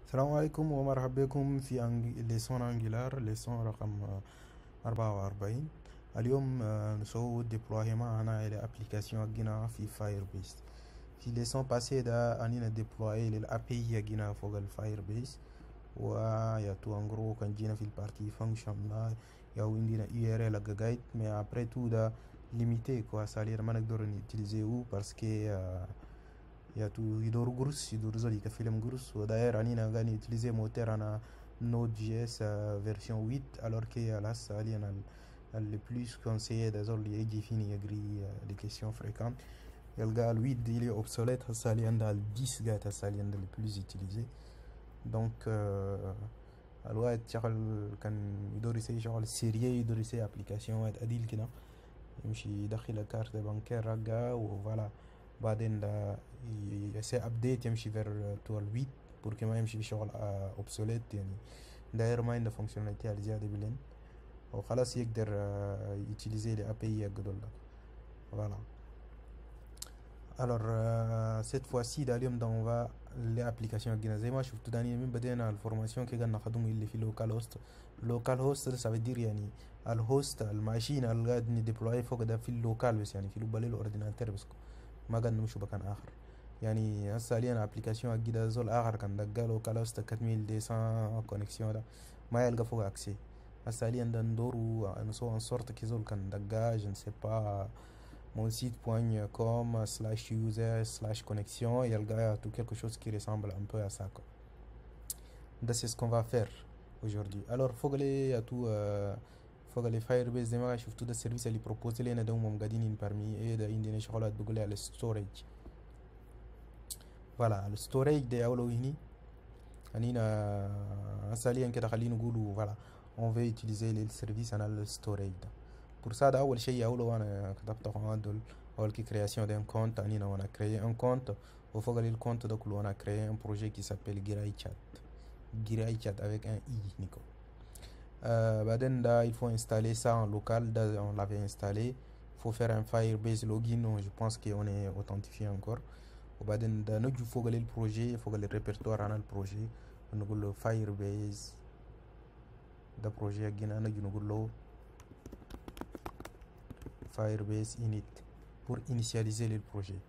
السلام عليكم ومرحبا بكم في ليسون انجولار ليسون رقم 44. اليوم نسوي ديبلويمون هنا إلى ابليكاسيون جينا في فاير بيس. في ليسون باسي دا انينا ديبلوي للأبي جينا فوق الفاير بيس، ويا تو انجرو كان جينا في البارتي فانكشن لا يا ويندينا URL جايد مي ابري تو دا ليميتي كوا سالير ما نقدر نيتيليزيو باسكو يا تو يدور جروس يدور زولي كفيلم جروس. وداير انينا غاني يوتيليزي موتور انا نود جي اس فيرسيون 8 alors que là ça alien le plus conseillé des autres يجي فيني يجري les questions fréquentes. يلقى ال 8 il est obsolète هسه اللي عندها ال 10 قاعد هسه اللي عندها le plus utilisé. donc الواحد شغل كان يدور يسوي شغل سيريي، يدور يسوي ابليكاسيون واحد اديل كده، يمشي يدخل كارت بانكير رقا وفوالا. بعدين ده يسوي ابديت يمشي فير 12 pour que ما يمشي بشغل obsolete، يعني داير ما عنده فانكشناليتي زيادة بلين وخلاص يقدر يutiliser les API يقدر لك. voilà. alors cette fois-ci اليوم ده on va les applications جينا زي ما شفتوا داني من بدينا الفورماسيون كي قلنا نخدمه اللي في لوكال هوست. لوكال هوست ده سافيدير يعني الهوست الماشين اللي قاعد نديبلوي فوق ده في اللوكال بس، يعني في بالي الاورديناتور بس، ما قاعد نمشي بكان اخر. يعني هسه حاليا ابليكاسيون جديده زول اخر كان دقا لوكال هوست 4200 كونيكسيون ده ما يلقى فوق اكسي. هسه حاليا ده ندورو نسوي ان سورت كي زول كان دقا je ne sais pas mon site.com /user/connexion يلقى tout quelque chose qui ressemble un peu à ça quoi. C'est ce qu'on va faire aujourd'hui. alors فوق لي تو فوق لي فاير بيس زي ما شفتوا ده السيرفيس اللي بروبوز لنا ده هم قاعدين بارمي ايه ده عندنا شغلات بقول على الستوريج. فوالا الستوريج ده اولو هني هنينا حاليا كده خلينا نقولوا فوالا on veut utiliser le service على الستوريج ده. pour ça ده اول شيء اولو انا كتبت هندول اول كي création d'un compte هنينا وانا créer un compte وفوق الكونت ده كله انا créer un projet qui s'appelle Girai Chat avec un i Nico. بعدين ده il faut installer ça en local. ده on l'avait installé. Il faut faire un Firebase login. Je pense qu'on est authentifié encore. وبعدين ده نجي فوق البروجي فوق الريبرتوار عن البروجي نقول له Firebase ده بروجي جينا نجي نقول له Firebase init pour initialiser le projet.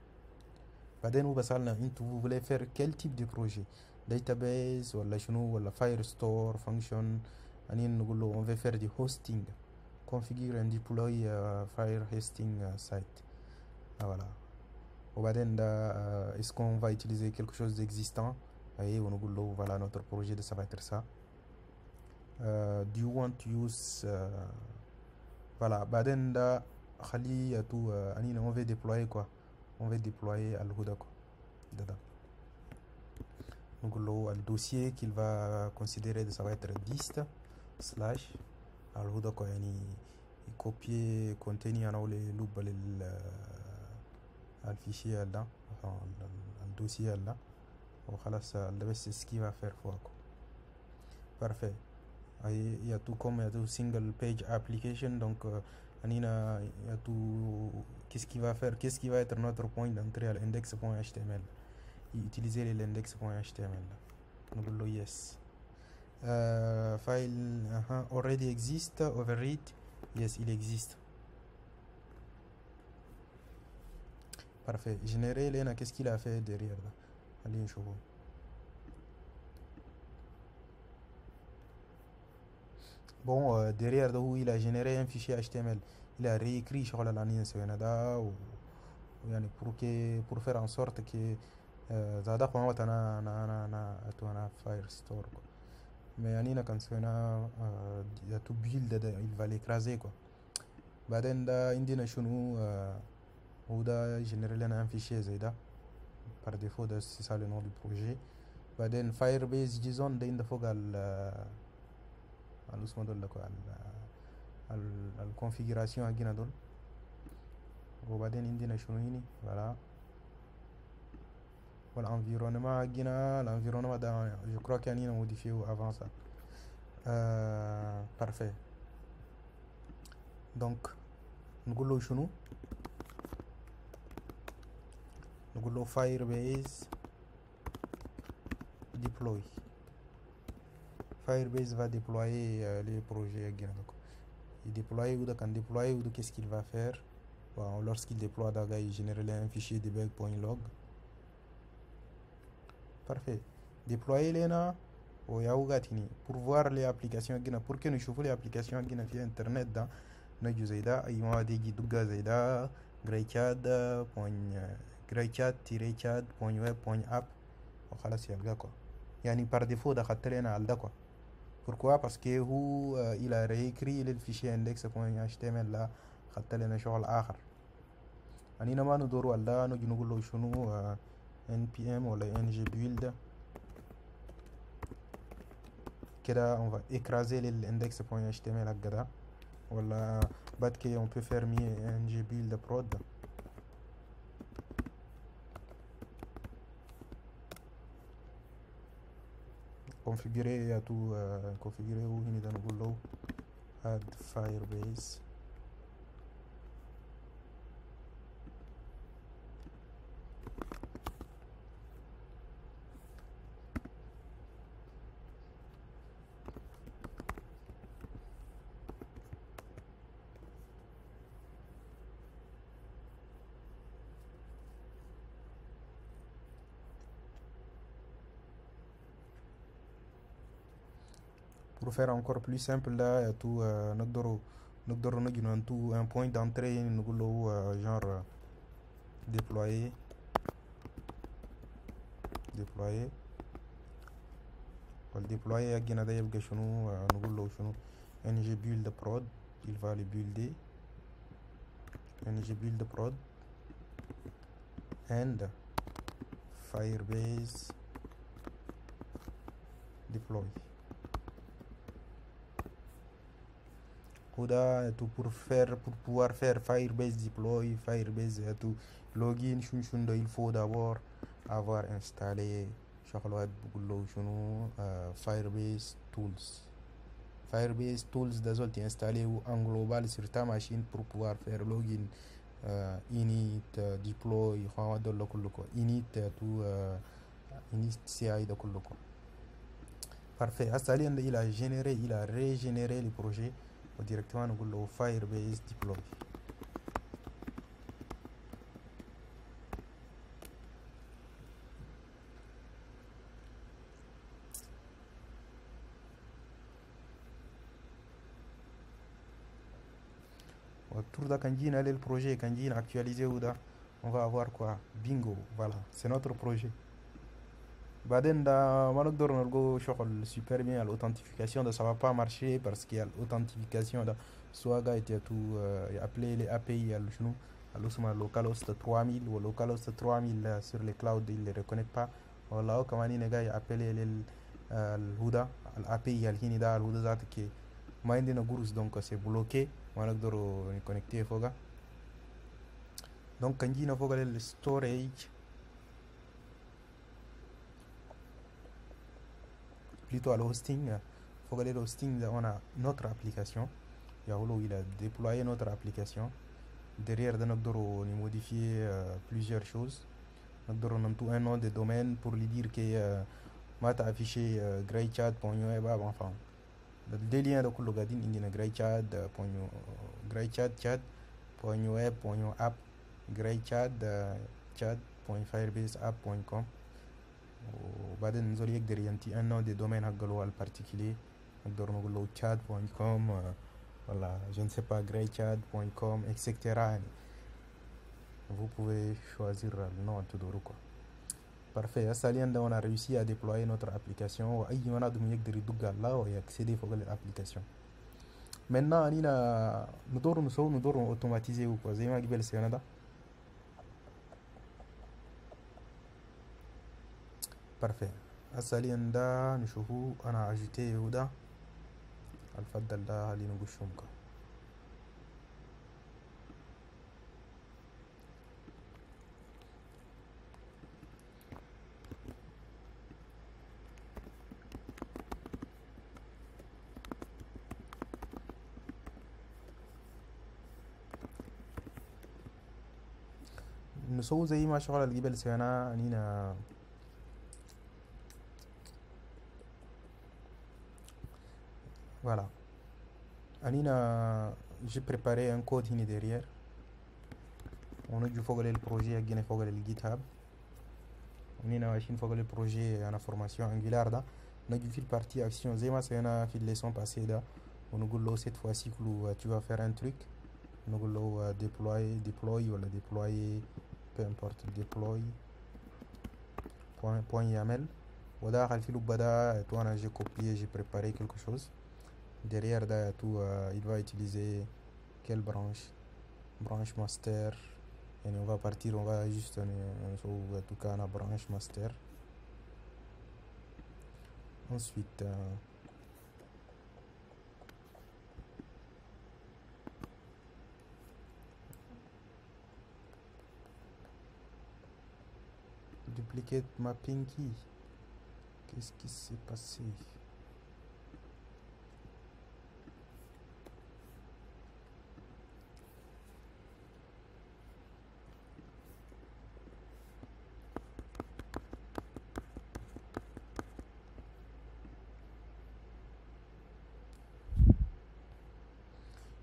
بعدين هو بسألنا انتو vous voulez faire quel type de projet, database ولا شنو ولا Firestore function. يعني نقول له on veut faire du hosting, configure and deploy fire hosting site. voilà. وبعدين ده est-ce qu'on va utiliser quelque chose d'existant. et ونقول له voilà notre projet de ça va être ça. do you want to use voilà. بعدين ده خليه تو انينا on veut déployer quoi, on veut déployer الهدى quoi. ده نقول له الدوسيer qu'il va considérer de ça va être dist slash الهدى quoi، يعني يكوبي كونتيني انا ولا لوب الفيشيه ده الدوسيer là وخلاص. ده بس ce qu'il va faire fois quoi. parfait. il y a tout comme il y a tout single page application. donc هنينا il y a tout qu'est-ce qu'il va faire, qu'est-ce qui va être notre point d'entrée à l'index.html. utiliser l'index.html. نقول له yes. file already exist overread. yes il existe. parfait. générer لنا qu'est-ce qu'il a fait derrière là. allez نشوفه. bon derrière ده هو il a généré un fichier HTML. il a réécrit شغل الانين سوينا ده يعني pour faire en sorte que زاد قوة أنا Firestore quoi. mais يعني كان سوينا to build ده il va l'écraser quoi. بعدين ده عندنا شنو هو ده générer لنا un fichier زي ده par défaut. ده c'est ça le nom du projet. بعدين Firebase JSON ده عند فوق اسمه دول لكو الكونفيجراسيون هجينا دول. وبعدين عندنا شنو هني voilà. والانفيرونمون هجينا الانفيرونمون ده je crois كان موديفيه avant ça. parfait. donc نقول له شنو، نقول له Firebase deploy. Firebase va déployer les projets. Il déploie ou quand déployer ou qu'est-ce qu'il va faire? Bon, lorsqu'il déploie Daga, il génère un fichier debug.log. Parfait. Déployer les na au Yahoo pour voir les applications pour que nous chauffons les applications via internet dans nos Zaida, il y a des guides Zaida, greychat-web.app. Voilà, c'est le quoi. Yani par défaut d'akhattelena al quoi. Pourquoi? Parce que il a réécrit le fichier index.html là khattelena شغل آخر. أنينا ما ندورو على ده نجي نقول له شنو npm ولا ngbuild كده on va écraser l'index.html هكذا ولا بعد كده on peut faire ngbuild prod configurer à tout configurer où هنا نقول له add firebase. Pour faire encore plus simple là tout نقدر نجي ننتو un point d'entrée نقول له genre déployer والديبلوي يجينا ده يبقى شنو نقول له شنو ngbuild prod. Il va le builder ngbuild prod and firebase deploy. tout pour pouvoir faire firebase deploy firebase tout login il faut d'abord avoir installé firebase tools d'azolti installé ou en global sur ta machine pour pouvoir faire login init deploy init tout init ci de kullu. Parfait. Installé il a régénéré le projet directement نقول له firebase deploy. Autour de quand le projet quand actualisé ou da on va avoir quoi? Bingo, voilà, c'est notre projet. بعدين ده ما نقدر نلقو شغل سوبر بيان l'authentification ده ça va pas marcher parce qu'il y a l'authentification ده soit قاعد يتو appeler les API على شنو على اسمه localhost 3000 و localhost 3000 sur les clouds il les reconnaît pas ولا هو كمان هنا قاعد appeler الهدى الAPI الهيني ده الهدى ذاته كي ما عندنا جروس donc c'est bloqué ما نقدر نكونكتيه فوقه. donc كان جينا فوق الستوريج plutôt à l'hosting. Il faut aller l'hosting, on a notre application. Yahoo, il a déployé notre application. Derrière, nous modifier plusieurs choses. Nous avons un nom de domaine pour lui dire que tu as affiché greychat.web. Enfin, le lien de tout gadin indina greychat.web.app greychat.firebase.app.com. وبعدين نزول يقدر ينتي un nom de domaine هقلو البارتيكولي نقدر نقول له chat.com ولا je ne sais pas greychat.com etc. يعني vous pouvez choisir le nom تدورو quoi. Parfait. Asalian on a réussi à déployer notre application واي منادم يقدر يدق على ويكسيدي فوق الابليكاسيون. maintenant انينا ندور اوتوماتيزي وكو زي ما قبل سينا ده. parfait. حاليا ده نشوفه انا اجيتيه وده الفضل ده اللي نقول شمكه. نسوي زي ما شغل الجبل سينا انينا Voilà. Anina, j'ai préparé un code ici derrière. On a dû faire le projet à faire le GitHub. On a fait le projet en formation Angular. On a dû faire partie action. Zema, c'est une leçon passée. On a dit cette fois-ci que tu vas faire un truc. On a dit deploy ou deployer, peu importe, deploy point YAML. Voilà, j'ai copié, j'ai préparé quelque chose. Derrière, il va utiliser quelle branche? Branche master. Et on va partir, on va juste en tout cas la branche master. Ensuite, duplicate mapping key. Qu'est-ce qui s'est passé?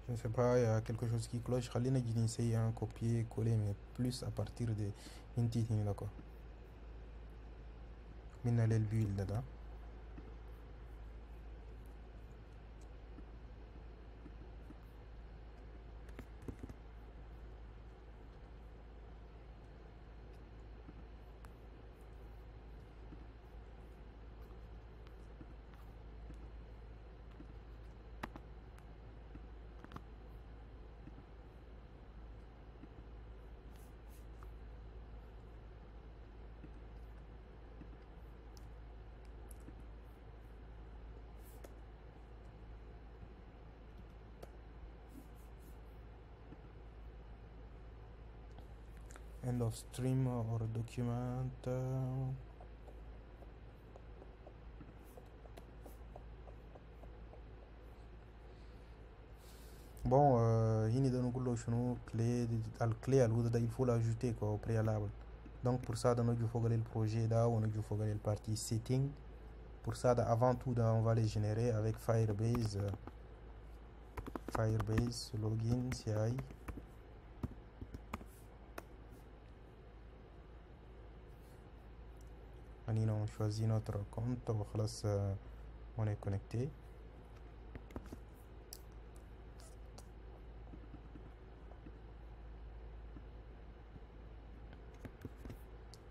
Je ne sais pas, il y a quelque chose qui cloche. Khalina j'ai essayé un copier-coller, mais plus à partir de Inti, d'accord. Minna le build là. End of stream or document. Bon, clé à l'autre, il faut l'ajouter au préalable. Donc pour ça, dans notre le projet là, on a dû faire le partie setting. Pour ça, avant tout, on va les générer avec Firebase. Firebase login CI. On choisit notre compte. On est connecté.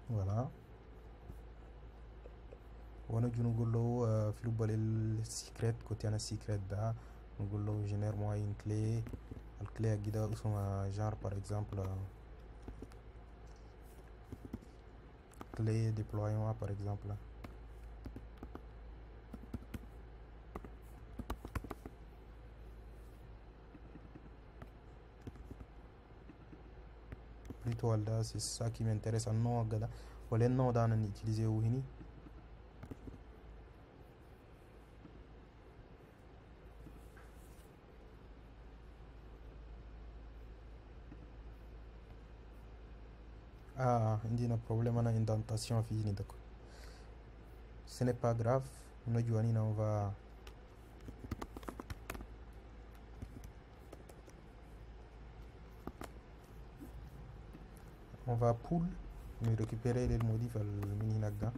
Voilà. On a dû nous le secret côté un secret là. Nous génère moi une clé. La clé à guida genre par exemple clé déploiement par exemple. Plutôt là, c'est ça qui m'intéresse en nom gada. Ou les noms dans utiliser ou hini. Ah, il y a un problème avec l'indentation fini d'accord. Ce n'est pas grave. On va pull, mais récupérer les modifs al mini nagda.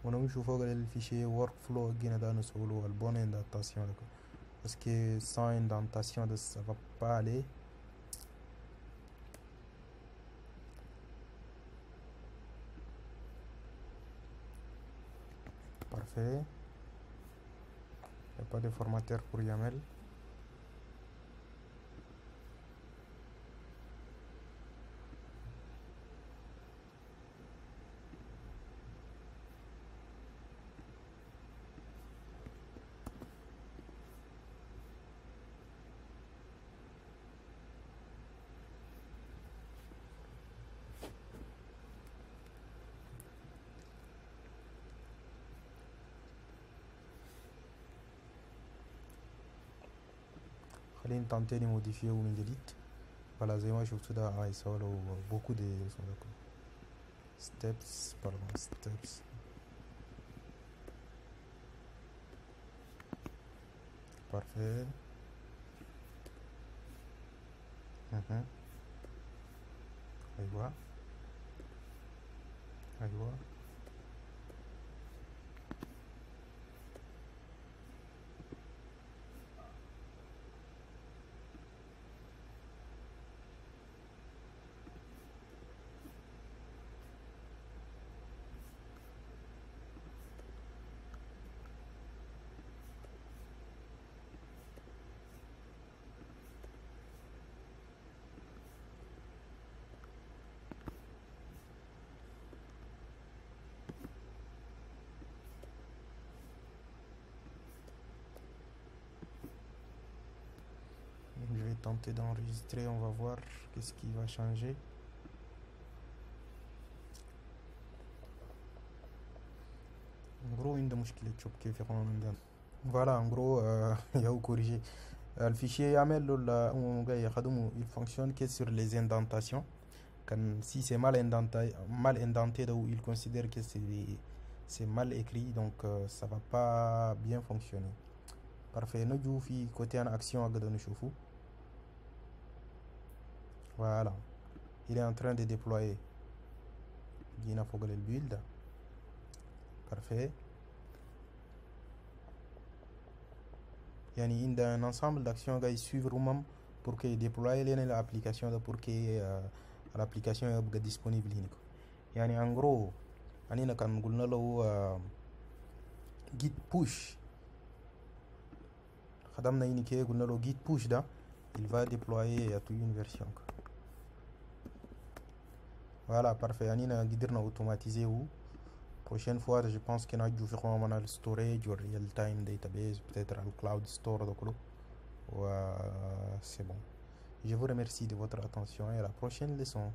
On a mis le fichier workflow qui est dans le solo, la bonne indentation. Parce que sans indentation, ça va pas aller. Parfait. Il n'y a pas de formateur pour YAML. Allez tenter de modifier ou delete. Voilà, moi je trouve que ça beaucoup de steps, pardon, steps. parfait. أيوة أيوة. Je vais tenter d'enregistrer, on va voir qu'est-ce qui va changer. En gros, une de مشكلة شوف كيف يكون عندنا. Voilà, en gros, il y a corrigé. Le fichier YAML, il fonctionne que sur les indentations. Si c'est mal indenté, il considère que c'est mal écrit, donc ça va pas bien fonctionner. Parfait. Nous fi côté en action à Choufou. Voilà. Il est en train de déployer. Gina Fogel build. Parfait. Il y a un ensemble d'actions qui suivre pour que déployer l'application pour que l'application soit disponible. En gros, on a git push. Git push il va déployer à toute une version. Voilà, parfait. On a automatisé où prochaine fois, je pense qu'on a dû faire un storage ou real-time database, peut-être un cloud store. C'est bon. Je vous remercie de votre attention et à la prochaine leçon.